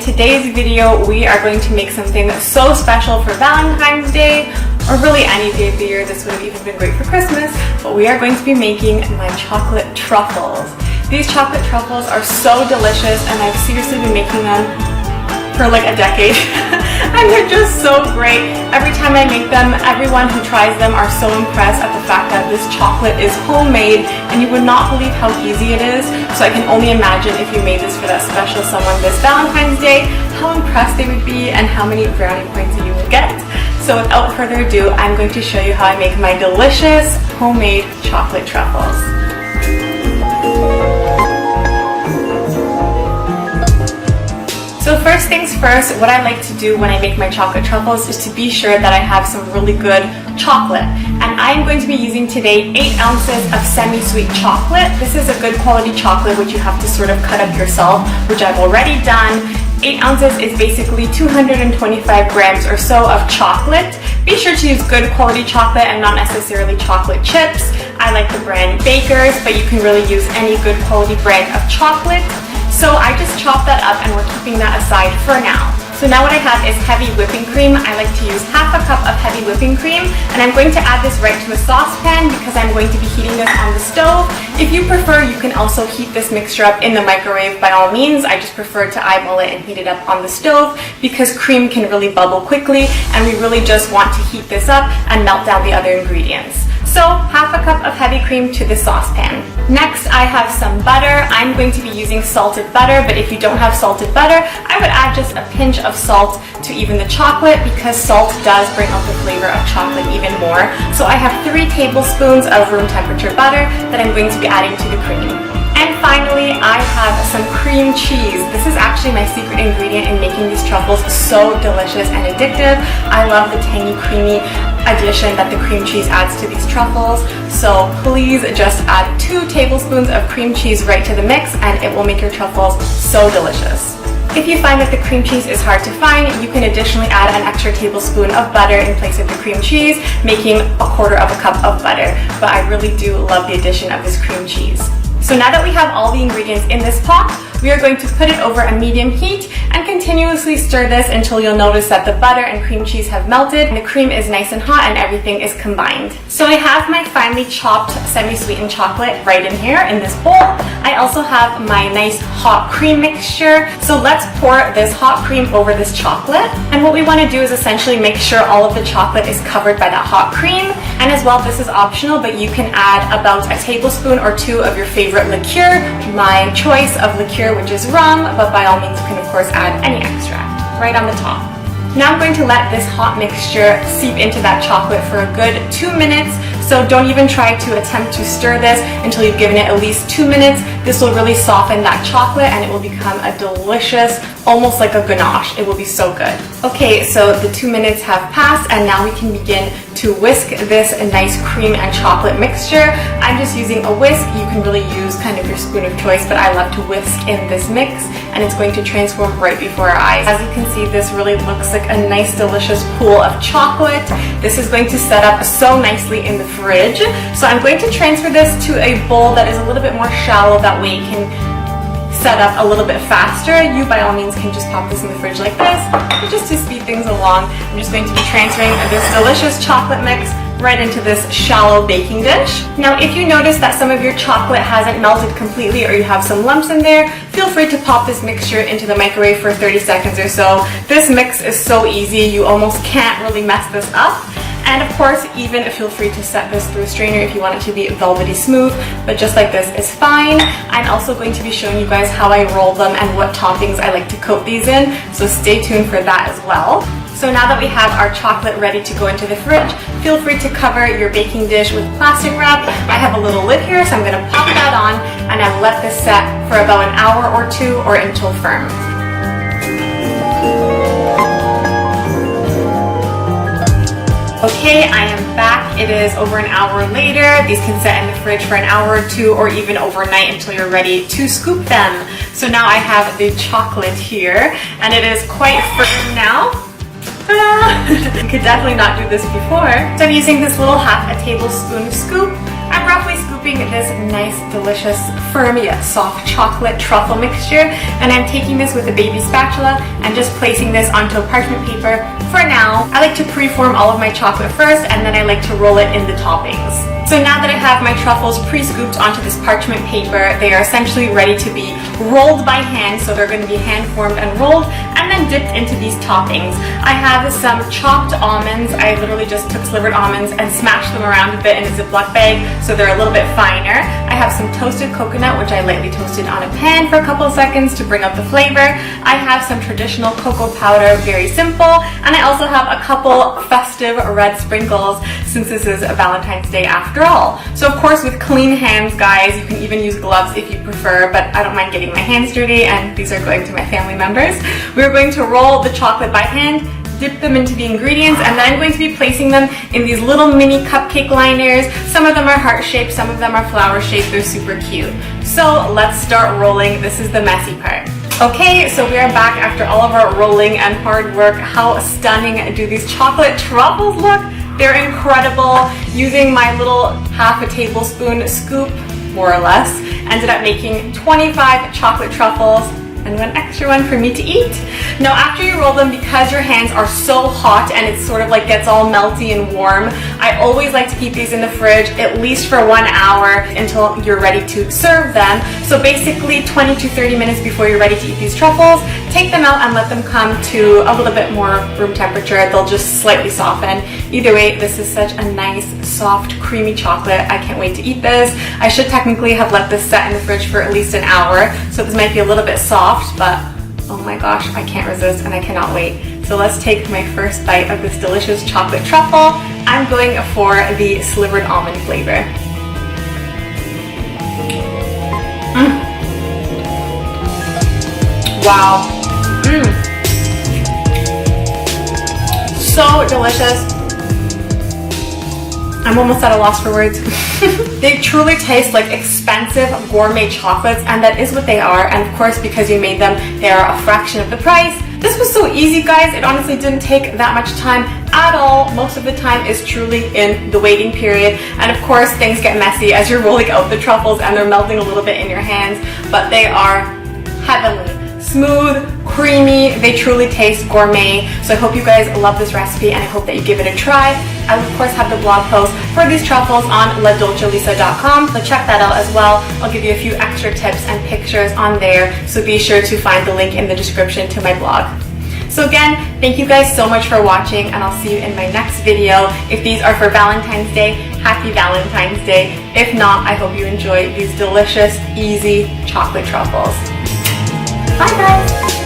today's video we are going to make something so special for Valentine's Day, or really any day of the year. This would have even been great for Christmas, but we are going to be making my chocolate truffles. These chocolate truffles are so delicious and I've seriously been making them for like a decade and they're just so great. Every time I make them, everyone who tries them are so impressed at the fact that this chocolate is homemade, and you would not believe how easy it is. So I can only imagine if you made this for that special someone this Valentine's Day, how impressed they would be and how many brownie points you would get. So without further ado, I'm going to show you how I make my delicious homemade chocolate truffles. So first things first, what I like to do when I make my chocolate truffles is to be sure that I have some really good chocolate. And I'm going to be using today 8 ounces of semi-sweet chocolate. This is a good quality chocolate which you have to sort of cut up yourself, which I've already done. 8 ounces is basically 225 grams or so of chocolate. Be sure to use good quality chocolate and not necessarily chocolate chips. I like the brand Baker's, but you can really use any good quality brand of chocolate. So I just chopped that up and we're keeping that aside for now. So now what I have is heavy whipping cream. I like to use half a cup of heavy whipping cream, and I'm going to add this right to a saucepan because I'm going to be heating this on the stove. If you prefer, you can also heat this mixture up in the microwave by all means. I just prefer to eyeball it and heat it up on the stove because cream can really bubble quickly and we really just want to heat this up and melt down the other ingredients. So half a cup of heavy cream to the saucepan. Next, I have some butter. I'm going to be using salted butter, but if you don't have salted butter, I would add just a pinch of salt to even the chocolate because salt does bring out the flavor of chocolate even more. So I have 3 tablespoons of room temperature butter that I'm going to be adding to the cream. And finally, I have some cream cheese. This is actually my secret ingredient in making these truffles so delicious and addictive. I love the tangy, creamy addition that the cream cheese adds to these truffles. So please just add 2 tablespoons of cream cheese right to the mix and it will make your truffles so delicious. If you find that the cream cheese is hard to find, you can additionally add an extra tablespoon of butter in place of the cream cheese, making a quarter of a cup of butter. But I really do love the addition of this cream cheese. So now that we have all the ingredients in this pot, we are going to put it over a medium heat and continuously stir this until you'll notice that the butter and cream cheese have melted and the cream is nice and hot and everything is combined. So I have my finely chopped semi-sweetened chocolate right in here in this bowl. I also have my nice hot cream mixture. So let's pour this hot cream over this chocolate. And what we want to do is essentially make sure all of the chocolate is covered by that hot cream. And as well, this is optional, but you can add about a tablespoon or 2 of your favorite liqueur. My choice of liqueur, which is rum, but by all means you can of course add any extract right on the top. Now I'm going to let this hot mixture seep into that chocolate for a good 2 minutes. So don't even try to attempt to stir this until you've given it at least 2 minutes. This will really soften that chocolate and it will become a delicious, almost like a ganache. It will be so good. Okay, so the 2 minutes have passed and now we can begin to whisk this nice cream and chocolate mixture. I'm just using a whisk. You can really use kind of your spoon of choice, but I love to whisk in this mix and it's going to transform right before our eyes. As you can see, this really looks like a nice delicious pool of chocolate. This is going to set up so nicely in the fridge. So I'm going to transfer this to a bowl that is a little bit more shallow, that way it can set up a little bit faster. You by all means can just pop this in the fridge like this, but just to speed things along, I'm just going to be transferring this delicious chocolate mix right into this shallow baking dish. Now if you notice that some of your chocolate hasn't melted completely or you have some lumps in there, feel free to pop this mixture into the microwave for 30 seconds or so. This mix is so easy, you almost can't really mess this up. And of course, even feel free to set this through a strainer if you want it to be velvety smooth, but just like this is fine. I'm also going to be showing you guys how I roll them and what toppings I like to coat these in, so stay tuned for that as well. So now that we have our chocolate ready to go into the fridge, feel free to cover your baking dish with plastic wrap. I have a little lid here, so I'm going to pop that on and I've let this set for about an hour or 2 or until firm. Okay, I am back. It is over an hour later. These can sit in the fridge for an hour or 2 or even overnight until you're ready to scoop them. So now I have the chocolate here and it is quite firm now. You could definitely not do this before. So I'm using this little half a tablespoon scoop. I'm roughly scooping scooping this nice, delicious, firm yet soft chocolate truffle mixture, and I'm taking this with a baby spatula and just placing this onto a parchment paper. For now, I like to preform all of my chocolate first, and then I like to roll it in the toppings. So now that I have my truffles pre-scooped onto this parchment paper, they are essentially ready to be rolled by hand, so they're going to be hand formed and rolled and then dipped into these toppings. I have some chopped almonds. I literally just took slivered almonds and smashed them around a bit in a Ziploc bag so they're a little bit finer. I have some toasted coconut, which I lightly toasted on a pan for a couple of seconds to bring up the flavor. I have some traditional cocoa powder, very simple, and I also have a couple festive red sprinkles since this is a Valentine's Day after all. So of course, with clean hands, guys, you can even use gloves if you prefer, but I don't mind getting my hands dirty, and these are going to my family members. We're going to roll the chocolate by hand, dip them into the ingredients, and then I'm going to be placing them in these little mini cupcake liners. Some of them are heart-shaped, some of them are flower-shaped. They're super cute. So let's start rolling. This is the messy part. Okay, so we are back after all of our rolling and hard work. How stunning do these chocolate truffles look? They're incredible. Using my little half a tablespoon scoop, more or less, ended up making 25 chocolate truffles and one extra one for me to eat. Now after you roll them, because your hands are so hot and it sort of like gets all melty and warm, I always like to keep these in the fridge at least for 1 hour until you're ready to serve them. So basically 20 to 30 minutes before you're ready to eat these truffles, take them out and let them come to a little bit more room temperature. They'll just slightly soften. Either way, this is such a nice, soft, creamy chocolate. I can't wait to eat this. I should technically have let this set in the fridge for at least an hour, so this might be a little bit soft, but oh my gosh, I can't resist and I cannot wait. So let's take my first bite of this delicious chocolate truffle. I'm going for the slivered almond flavor. Wow. So delicious. I'm almost at a loss for words. They truly taste like expensive gourmet chocolates, and that is what they are. And of course, because you made them, they are a fraction of the price. This was so easy, guys. It honestly didn't take that much time at all. Most of the time is truly in the waiting period. And of course, things get messy as you're rolling out the truffles and they're melting a little bit in your hands, but they are heavenly. Smooth, creamy, they truly taste gourmet. So I hope you guys love this recipe and I hope that you give it a try. I will of course have the blog post for these truffles on ladolcelisa.com, so check that out as well. I'll give you a few extra tips and pictures on there, so be sure to find the link in the description to my blog. So again, thank you guys so much for watching, and I'll see you in my next video. If these are for Valentine's Day, happy Valentine's Day. If not, I hope you enjoy these delicious, easy chocolate truffles. Bye guys!